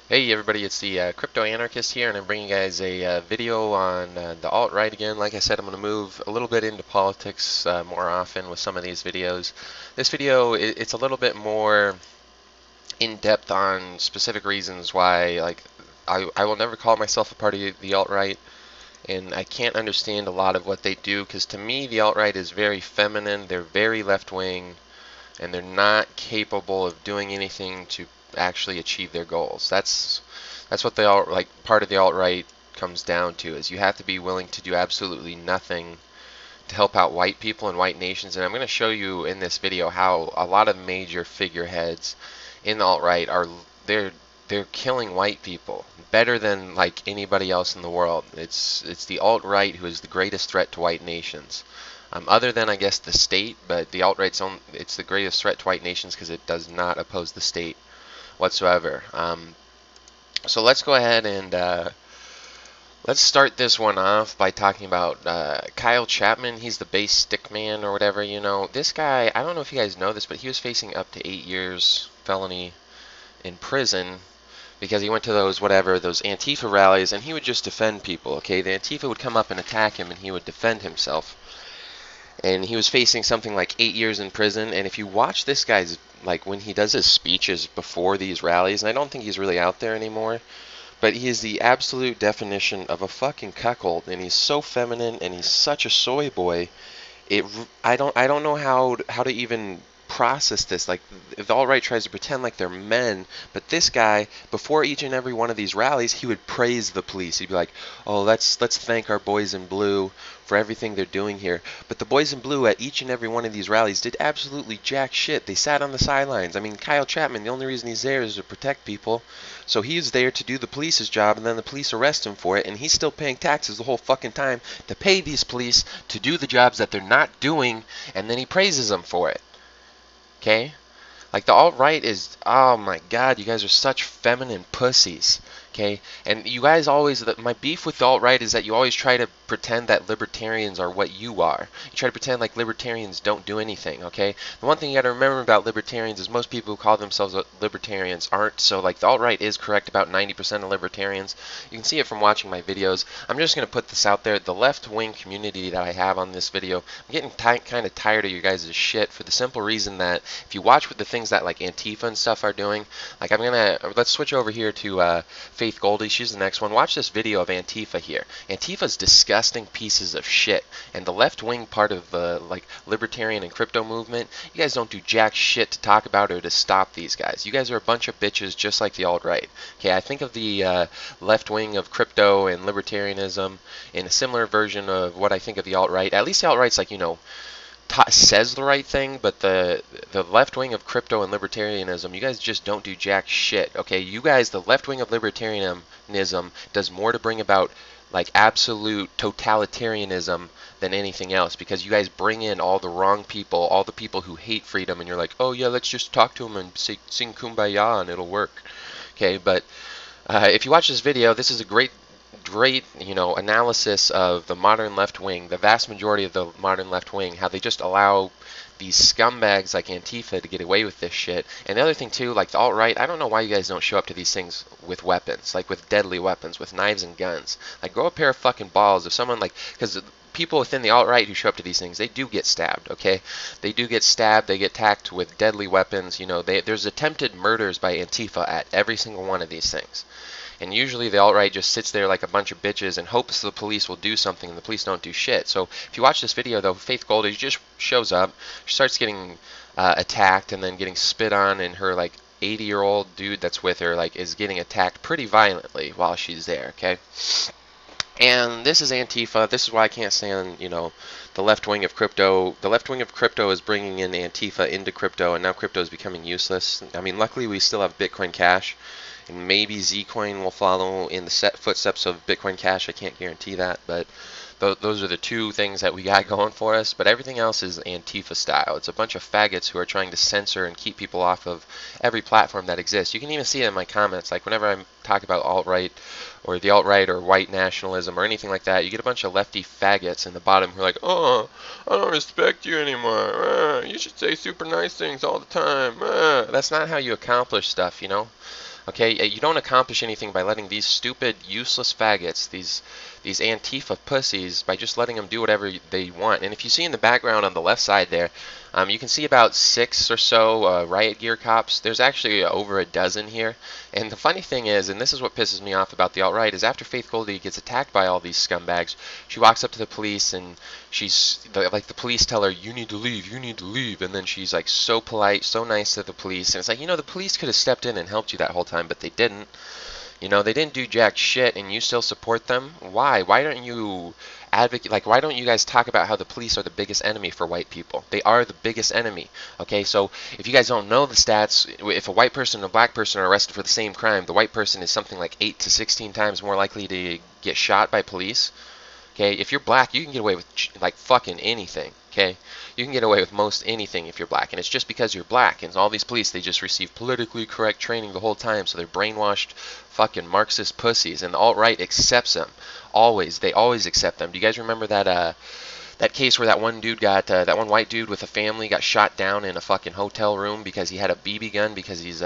Hey everybody, it's the Crypto-Anarchist here, and I'm bringing you guys a video on the alt-right again. Like I said, I'm going to move a little bit into politics more often with some of these videos. This video, it's a little bit more in-depth on specific reasons why, like, I will never call myself a part of the alt-right, and I can't understand a lot of what they do, because to me, the alt-right is very feminine, they're very left-wing, and they're not capable of doing anything to actually achieve their goals. That's what the alt like part of the alt-right comes down to, is you have to be willing to do absolutely nothing to help out white people and white nations. And I'm going to show you in this video how a lot of major figureheads in the alt-right are they're they're killing white people better than like anybody else in the world. It's the alt-right who is the greatest threat to white nations. Other than I guess the state, but the alt-right's it's the greatest threat to white nations because it does not oppose the state whatsoever. So let's go ahead and let's start this one off by talking about Kyle Chapman. He's the base stick man or whatever, you know. This guy, I don't know if you guys know this, but he was facing up to 8 years felony in prison because he went to those Antifa rallies and he would just defend people, okay? The Antifa would come up and attack him and he would defend himself. And he was facing something like 8 years in prison. And if you watch this guy's, like, when he does his speeches before these rallies, and I don't think he's really out there anymore, but he is the absolute definition of a fucking cuckold, and he's so feminine, and he's such a soy boy. I don't know how to even process this. Like, the alt-right tries to pretend like they're men, but this guy, before each and every one of these rallies, he would praise the police. He'd be like, "Oh, let's thank our boys in blue for everything they're doing here." But the boys in blue at each and every one of these rallies did absolutely jack shit. They sat on the sidelines. I mean, Kyle Chapman, the only reason he's there is to protect people. So he's there to do the police's job, and then the police arrest him for it, and he's still paying taxes the whole fucking time to pay these police to do the jobs that they're not doing, and then he praises them for it. Okay? Like, the alt-right is, oh my god, you guys are such feminine pussies. Okay? And you guys always, my beef with the alt-right is that you always try to pretend that libertarians are what you are. You try to pretend like libertarians don't do anything, okay? The one thing you gotta remember about libertarians is most people who call themselves libertarians aren't. So, like, the alt-right is correct about 90% of libertarians. You can see it from watching my videos. I'm just gonna put this out there. The left-wing community that I have on this video, I'm getting kind of tired of you guys' shit for the simple reason that if you watch what the things that like Antifa and stuff are doing, like let's switch over here to Faith Goldie. She's the next one. Watch this video of Antifa here. Antifa's disgusting pieces of shit, and the left-wing part of the like libertarian and crypto movement, you guys don't do jack shit to talk about or to stop these guys. You guys are a bunch of bitches just like the alt-right. Okay, I think of the left wing of crypto and libertarianism in a similar version of what I think of the alt-right. At least the alt-right's like, you know, says the right thing, but the left wing of crypto and libertarianism, you guys just don't do jack shit. Okay, you guys, the left wing of libertarianism does more to bring about like absolute totalitarianism than anything else, because you guys bring in all the wrong people, all the people who hate freedom, and you're like, oh yeah, let's just talk to them and sing kumbaya and it'll work. Okay, but if you watch this video, this is a great, you know, analysis of the modern left wing, the vast majority of the modern left wing, how they just allow these scumbags like Antifa to get away with this shit. And the other thing too, like the alt-right, I don't know why you guys don't show up to these things with weapons, like with deadly weapons, with knives and guns. Like, grow a pair of fucking balls. If someone like, because people within the alt-right who show up to these things, they do get stabbed, okay? They do get stabbed, they get attacked with deadly weapons, you know, there's attempted murders by Antifa at every single one of these things. And usually the alt-right just sits there like a bunch of bitches and hopes the police will do something, and the police don't do shit. So if you watch this video, though, Faith Goldie just shows up, she starts getting attacked and then getting spit on, and her like 80-year-old dude that's with her like is getting attacked pretty violently while she's there, okay? And this is Antifa. This is why I can't stand, you know, the left wing of crypto. The left wing of crypto is bringing in Antifa into crypto, and now crypto is becoming useless. I mean, luckily we still have Bitcoin Cash, and maybe Zcoin will follow in the footsteps of Bitcoin Cash. I can't guarantee that, but those are the two things that we got going for us. But everything else is Antifa style. It's a bunch of faggots who are trying to censor and keep people off of every platform that exists. You can even see it in my comments. Like, whenever I talk about alt-right or the alt-right or white nationalism or anything like that, you get a bunch of lefty faggots in the bottom who are like, oh, I don't respect you anymore. You should say super nice things all the time. That's not how you accomplish stuff, you know? Okay, you don't accomplish anything by letting these stupid, useless faggots, these Antifa pussies, by just letting them do whatever they want. And if you see in the background on the left side there, you can see about 6 or so riot gear cops. There's actually over a dozen here. And the funny thing is, and this is what pisses me off about the alt-right, is after Faith Goldy gets attacked by all these scumbags, she walks up to the police and like the police tell her, you need to leave, you need to leave. And then she's like so polite, so nice to the police. And it's like, the police could have stepped in and helped you that whole time, but they didn't. They didn't do jack shit, and you still support them? Why? Why don't you advocate, like, why don't you guys talk about how the police are the biggest enemy for white people? They are the biggest enemy, okay? So if you guys don't know the stats, if a white person and a black person are arrested for the same crime, the white person is something like 8 to 16 times more likely to get shot by police. Okay, if you're black, you can get away with like fucking anything. Okay, you can get away with most anything if you're black, and it's just because you're black. And all these police, they just receive politically correct training the whole time, so they're brainwashed fucking Marxist pussies, and the alt-right accepts them. Always, they always accept them. Do you guys remember that that case where that one dude got that one white dude with a family got shot down in a fucking hotel room because he had a BB gun because he's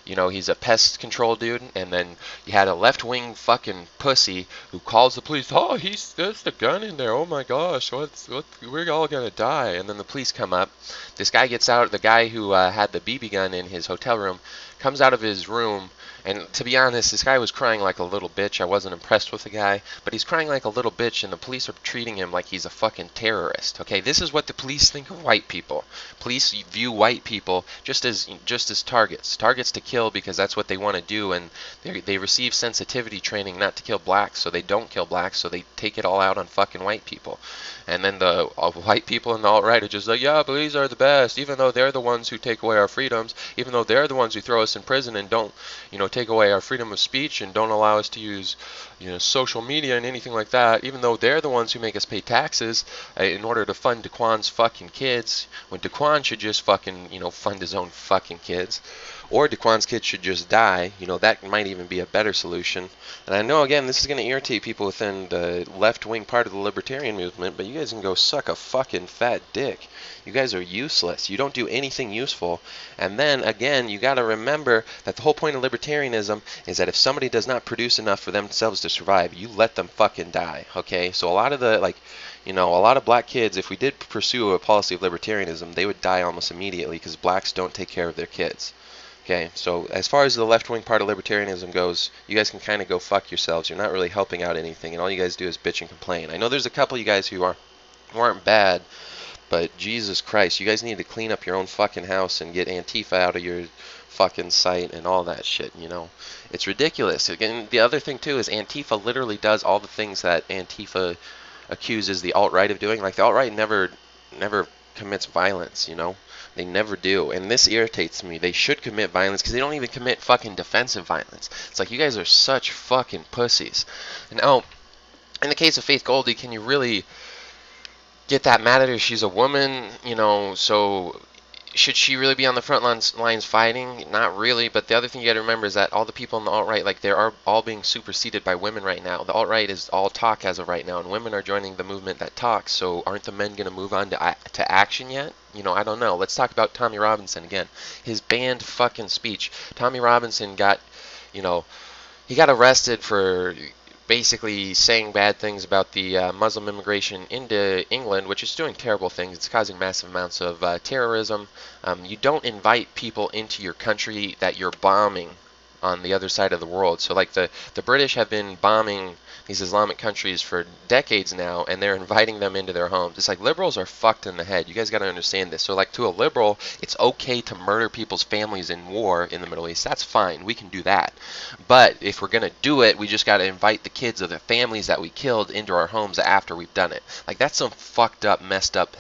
he's a pest control dude, and then you had a left-wing fucking pussy who calls the police, oh, there's the gun in there, oh my gosh, we're all gonna die. And then the police come up, this guy gets out, the guy who had the BB gun in his hotel room, comes out of his room, and to be honest, this guy was crying like a little bitch. I wasn't impressed with the guy, but he's crying like a little bitch, and the police are treating him like he's a fucking terrorist. Okay, this is what the police think of white people. Police view white people just as targets to kill, because that's what they want to do, and they receive sensitivity training not to kill blacks, so they don't kill blacks, so they take it all out on fucking white people. And then the white people in the alt-right are just like, yeah, police are the best, even though they're the ones who take away our freedoms, even though they're the ones who throw us in prison and don't, take away our freedom of speech and don't allow us to use, social media and anything like that, even though they're the ones who make us pay taxes in order to fund Daquan's fucking kids, when Daquan should just fucking, fund his own fucking kids. Or Daquan's kids should just die. That might even be a better solution. And I know, again, this is going to irritate people within the left-wing part of the libertarian movement, but you guys can go suck a fucking fat dick. You guys are useless. You don't do anything useful. And then, again, you got to remember that the whole point of libertarianism is that if somebody does not produce enough for themselves to survive, you let them fucking die, okay? So a lot of the, a lot of black kids, if we did pursue a policy of libertarianism, they would die almost immediately because blacks don't take care of their kids. Okay, so as far as the left-wing part of libertarianism goes, you guys can kind of go fuck yourselves. You're not really helping out anything, and all you guys do is bitch and complain. I know there's a couple of you guys who aren't bad, but Jesus Christ, you guys need to clean up your own fucking house and get Antifa out of your fucking sight and all that shit, It's ridiculous. Again, the other thing, too, is Antifa literally does all the things that Antifa accuses the alt-right of doing. Like, the alt-right never commits violence, They never do, and this irritates me. They should commit violence because they don't even commit fucking defensive violence. It's like, you guys are such fucking pussies. Now, in the case of Faith Goldy, can you really get that mad at her? She's a woman, so should she really be on the front lines fighting? Not really, but the other thing you got to remember is that all the people in the alt-right, they are all being superseded by women right now. The alt-right is all talk as of right now, and women are joining the movement that talks, so aren't the men going to move on to action yet? I don't know. Let's talk about Tommy Robinson again. His banned fucking speech. Tommy Robinson got, he got arrested for basically saying bad things about the Muslim immigration into England, which is doing terrible things. It's causing massive amounts of terrorism. You don't invite people into your country that you're bombing on the other side of the world. So the British have been bombing these Islamic countries for decades now, and they're inviting them into their homes. It's like liberals are fucked in the head. You guys got to understand this. So to a liberal, it's okay to murder people's families in war in the Middle East. That's fine. We can do that. But if we're going to do it, we just got to invite the kids of the families that we killed into our homes after we've done it. That's some fucked up, messed up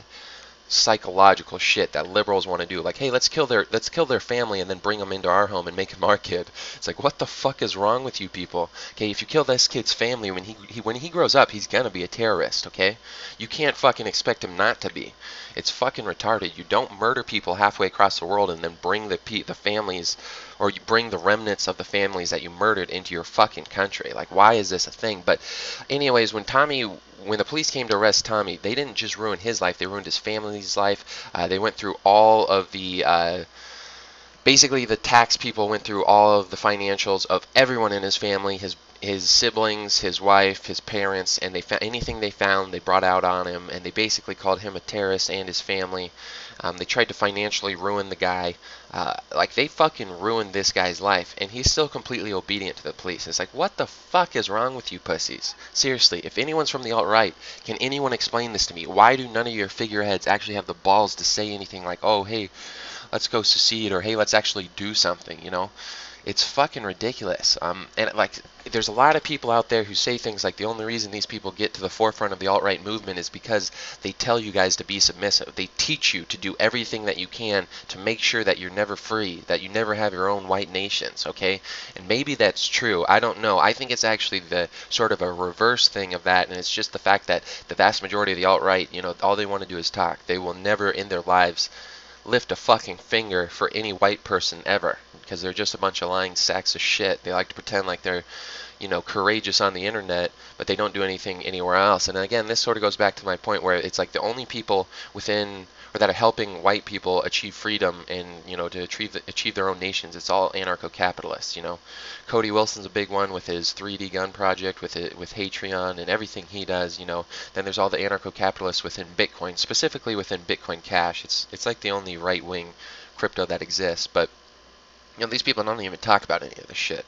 psychological shit that liberals want to do. Hey, let's kill their family and then bring them into our home and make him our kid. It's like, what the fuck is wrong with you people? Okay, if you kill this kid's family, when he grows up, he's gonna be a terrorist. Okay, you can't fucking expect him not to be. It's fucking retarded. You don't murder people halfway across the world and then bring the families, or you bring the remnants of the families that you murdered into your fucking country. Why is this a thing? But anyways, when the police came to arrest Tommy, they didn't just ruin his life, they ruined his family's life. They went through all of the Basically, the tax people went through all of the financials of everyone in his family, his siblings, his wife, his parents, and they found anything they found, they brought out on him, and they basically called him a terrorist and his family. They tried to financially ruin the guy. Like, they fucking ruined this guy's life, and he's still completely obedient to the police. It's like, what the fuck is wrong with you pussies? Seriously, if anyone's from the alt-right, can anyone explain this to me? Why do none of your figureheads actually have the balls to say anything like, oh, hey, let's go secede, or hey, let's actually do something, you know? It's fucking ridiculous. And like, there's a lot of people out there who say things like the only reason these people get to the forefront of the alt-right movement is because they tell you guys to be submissive. They teach you to do everything that you can to make sure that you're never free, that you never have your own white nations, okay? And maybe that's true. I don't know. I think it's actually the sort of a reverse thing of that, and it's just the fact that the vast majority of the alt-right, you know, all they want to do is talk. They will never in their lives lift a fucking finger for any white person ever, because they're just a bunch of lying sacks of shit. They like to pretend like they're, you know, courageous on the internet, but they don't do anything anywhere else. And again, this sort of goes back to my point where it's like the only people within or that are helping white people achieve freedom and, you know, to achieve their own nations. It's all anarcho-capitalists, you know. Cody Wilson's a big one with his 3D gun project, with Hatreon and everything he does, you know. Then there's all the anarcho-capitalists within Bitcoin, specifically within Bitcoin Cash. It's like the only right-wing crypto that exists, but you know, these people don't even talk about any of this shit.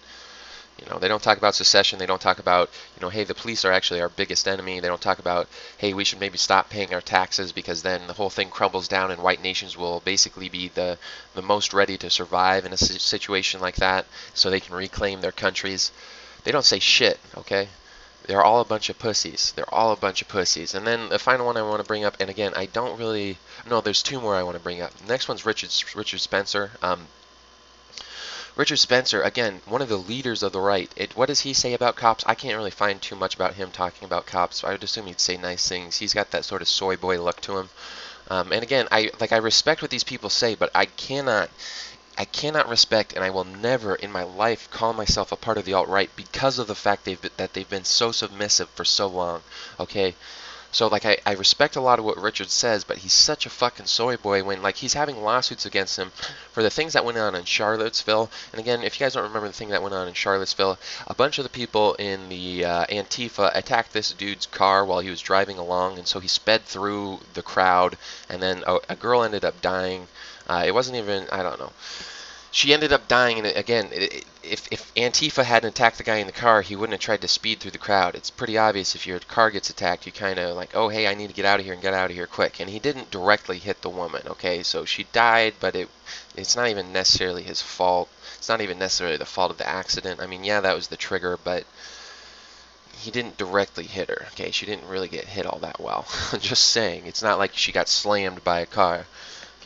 You know, they don't talk about secession. They don't talk about, you know, hey, the police are actually our biggest enemy. They don't talk about, hey, we should maybe stop paying our taxes because then the whole thing crumbles down and white nations will basically be the most ready to survive in a situation like that so they can reclaim their countries. They don't say shit, okay? They're all a bunch of pussies. They're all a bunch of pussies. And then the final one I want to bring up, and again, I don't really, no, there's two more I want to bring up. The next one's Richard Spencer. Richard Spencer, again, one of the leaders of the right. What does he say about cops? I can't really find too much about him talking about cops. I would assume he'd say nice things. He's got that sort of soy boy look to him. And again, I respect what these people say, but I cannot respect, and I will never in my life call myself a part of the alt-right because of the fact that they've been so submissive for so long. Okay. So, like, I respect a lot of what Richard says, but he's such a fucking soy boy when, like, he's having lawsuits against him for the things that went on in Charlottesville. And again, if you guys don't remember the thing that went on in Charlottesville, a bunch of the people in the Antifa attacked this dude's car while he was driving along, and so he sped through the crowd, and then a girl ended up dying. It wasn't even, I don't know. She ended up dying, and again, if Antifa hadn't attacked the guy in the car, he wouldn't have tried to speed through the crowd. It's pretty obvious if your car gets attacked, you kind of like, oh, hey, I need to get out of here and get out of here quick. And he didn't directly hit the woman, okay? So she died, but it's not even necessarily his fault. It's not even necessarily the fault of the accident. I mean, yeah, that was the trigger, but he didn't directly hit her, okay? She didn't really get hit all that well. Just saying. It's not like she got slammed by a car.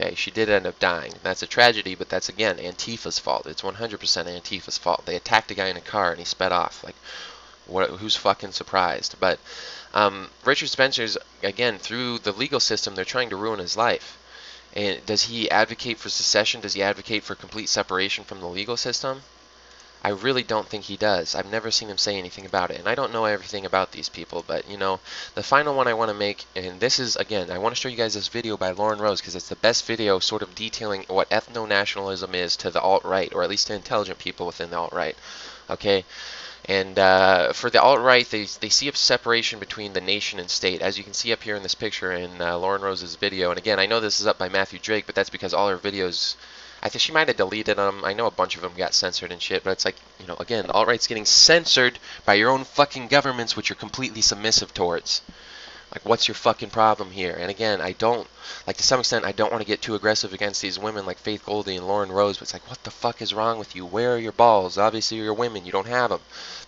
Okay, she did end up dying. That's a tragedy, but that's, again, Antifa's fault. It's 100% Antifa's fault. They attacked a guy in a car, and he sped off. Like, who's fucking surprised? But Richard Spencer's, again, through the legal system, they're trying to ruin his life. And does he advocate for secession? Does he advocate for complete separation from the legal system? I really don't think he does. I've never seen him say anything about it. And I don't know everything about these people, but, you know, the final one I want to make, and this is, again, I want to show you guys this video by Lauren Rose, because it's the best video sort of detailing what ethno-nationalism is to the alt-right, or at least to intelligent people within the alt-right, okay? And for the alt-right, they see a separation between the nation and state, as you can see up here in this picture in Lauren Rose's video. And again, I know this is up by Matthew Drake, but that's because all her videos, I think she might have deleted them. I know a bunch of them got censored and shit, but it's like, you know, again, the alt-right's getting censored by your own fucking governments, which you're completely submissive towards. Like, what's your fucking problem here? And again, I don't, like, to some extent, I don't want to get too aggressive against these women like Faith Goldie and Lauren Rose, but it's like, what the fuck is wrong with you? Where are your balls? Obviously, you're women. You don't have them.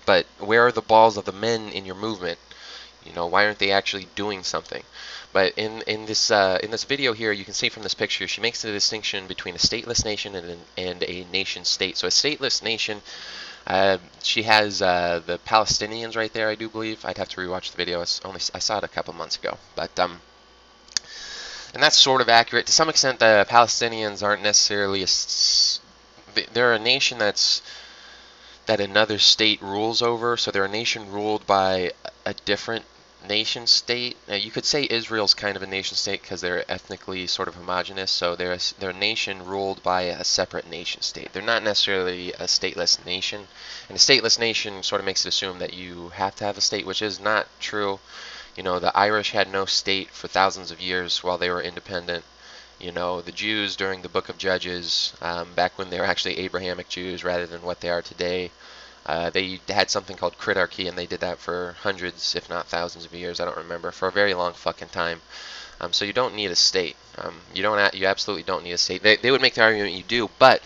But where are the balls of the men in your movement? You know, why aren't they actually doing something? But in this video here, you can see from this picture, she makes the distinction between a stateless nation and a nation state. So a stateless nation, she has the Palestinians right there, I do believe. I'd have to rewatch the video. I saw it a couple months ago, but and that's sort of accurate to some extent. The Palestinians aren't necessarily they're a nation that another state rules over. So they're a nation ruled by a different nation state. You could say Israel's kind of a nation state because they're ethnically sort of homogenous, so they're a nation ruled by a separate nation state. They're not necessarily a stateless nation, and a stateless nation sort of makes it assume that you have to have a state, which is not true. You know, the Irish had no state for thousands of years while they were independent. You know, the Jews during the Book of Judges, back when they were actually Abrahamic Jews rather than what they are today, they had something called critarchy, and they did that for hundreds, if not thousands of years. I don't remember, for a very long fucking time. So you don't need a state. You absolutely don't need a state. They would make the argument you do, but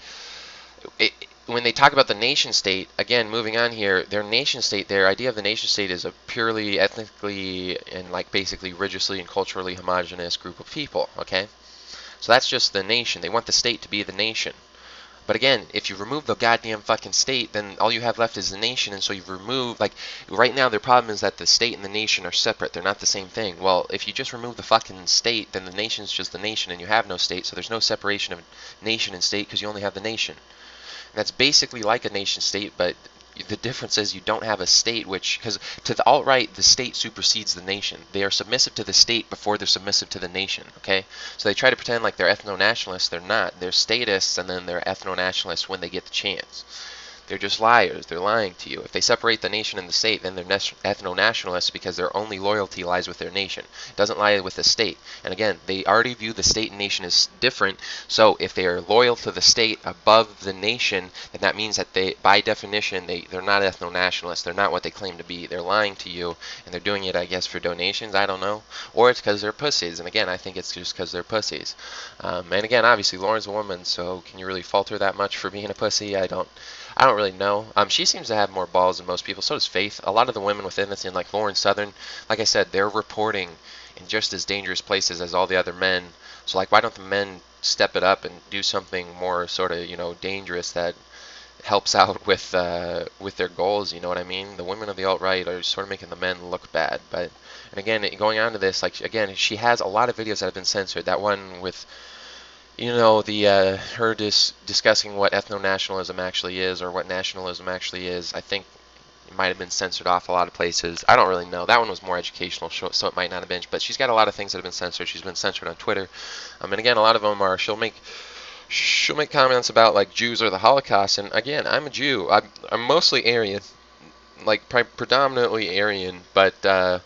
when they talk about the nation state, again, moving on here, their nation state, their idea of the nation state is a purely ethnically and like basically religiously and culturally homogenous group of people. Okay, so that's just the nation. They want the state to be the nation. But again, if you remove the goddamn fucking state, then all you have left is the nation, and so you've removed, like, right now their problem is that the state and the nation are separate. They're not the same thing. Well, if you just remove the fucking state, then the nation's just the nation, and you have no state, so there's no separation of nation and state because you only have the nation. And that's basically like a nation state, but the difference is you don't have a state, which, because to the alt-right, the state supersedes the nation. They are submissive to the state before they're submissive to the nation, okay? So they try to pretend like they're ethno-nationalists. They're not. They're statists, and then they're ethno-nationalists when they get the chance. They're just liars. They're lying to you. If they separate the nation and the state, then they're ethno-nationalists because their only loyalty lies with their nation. It doesn't lie with the state. And again, they already view the state and nation as different. So if they are loyal to the state above the nation, then that means that they, by definition, they're not ethno-nationalists. They're not what they claim to be. They're lying to you, and they're doing it, I guess, for donations. I don't know. Or it's because they're pussies. And again, I think it's just because they're pussies. And again, obviously, Lauren's a woman, so can you really fault her that much for being a pussy? I don't really know. She seems to have more balls than most people. So does Faith. A lot of the women within this, like Lauren Southern, like I said, they're reporting in just as dangerous places as all the other men. So, like, why don't the men step it up and do something more sort of, you know, dangerous that helps out with their goals? You know what I mean? The women of the alt-right are sort of making the men look bad. But, and again, going on to this, like, again, she has a lot of videos that have been censored. That one with, you know, the her discussing what ethno-nationalism actually is, or what nationalism actually is, I think it might have been censored off a lot of places. I don't really know. That one was more educational, so it might not have been. But she's got a lot of things that have been censored. She's been censored on Twitter. And again, a lot of them are, she'll make comments about, like, Jews or the Holocaust. And again, I'm a Jew. I'm mostly Aryan, like predominantly Aryan, but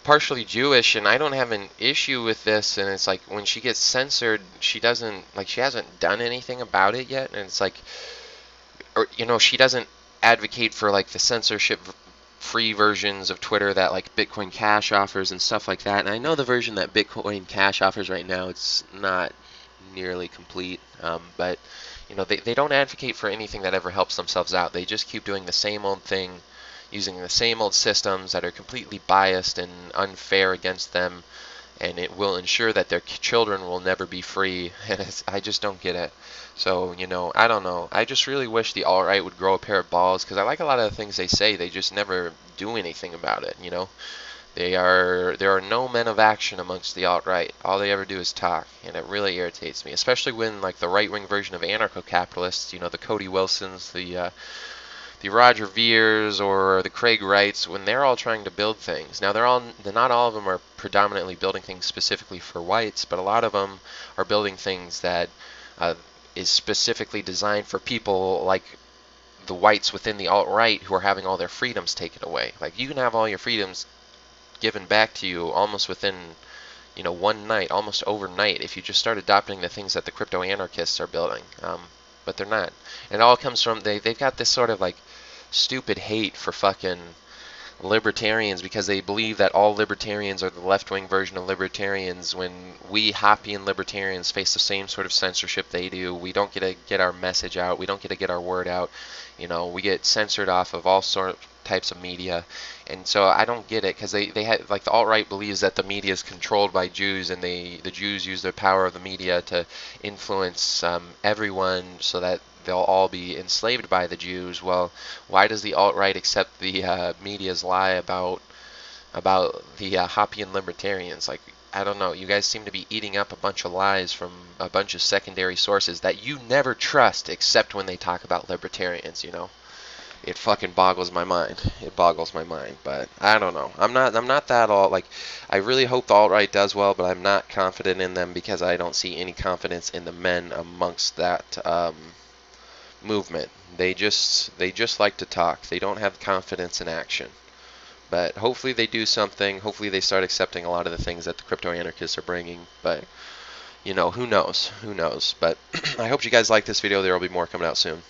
partially Jewish, and I don't have an issue with this. And it's like, when she gets censored, she hasn't done anything about it yet, and it's like, or, you know, she doesn't advocate for, like, the censorship free versions of Twitter that, like, Bitcoin Cash offers and stuff like that. And I know the version that Bitcoin Cash offers right now, it's not nearly complete, but you know, they don't advocate for anything that ever helps themselves out. They just keep doing the same old thing, using the same old systems that are completely biased and unfair against them, and it will ensure that their children will never be free. And I just don't get it. So, you know, I don't know. I just really wish the alt-right would grow a pair of balls, because I like a lot of the things they say. They just never do anything about it, you know. There are no men of action amongst the alt-right. All they ever do is talk, and it really irritates me, especially when, like, the right-wing version of anarcho-capitalists, you know, the Cody Wilsons, the Roger Veers, or the Craig Wrights, when they're all trying to build things. Now, not all of them are predominantly building things specifically for whites, but a lot of them are building things that is specifically designed for people like the whites within the alt-right who are having all their freedoms taken away. Like, you can have all your freedoms given back to you almost within, you know, one night, almost overnight, if you just start adopting the things that the crypto-anarchists are building. But they're not. And it all comes from, they've got this sort of, like, stupid hate for fucking libertarians, because they believe that all libertarians are the left-wing version of libertarians, when we Hoppian libertarians face the same sort of censorship they do. We don't get to get our message out. We don't get to get our word out. You know, we get censored off of all types of media. And so I don't get it, because they have, like, the alt-right believes that the media is controlled by Jews, and the Jews use their power of the media to influence everyone, so that they'll all be enslaved by the Jews. Well, why does the alt-right accept the media's lie about the Hoppian libertarians? Like, I don't know. You guys seem to be eating up a bunch of lies from a bunch of secondary sources that you never trust, except when they talk about libertarians, you know? it fucking boggles my mind. It boggles my mind. But I don't know. I'm not that all like. I really hope the alt-right does well, but I'm not confident in them because I don't see any confidence in the men amongst that movement. They just like to talk. They don't have confidence in action. But hopefully they do something. Hopefully they start accepting a lot of the things that the crypto-anarchists are bringing. But you know, who knows? Who knows? But I hope you guys like this video. There will be more coming out soon.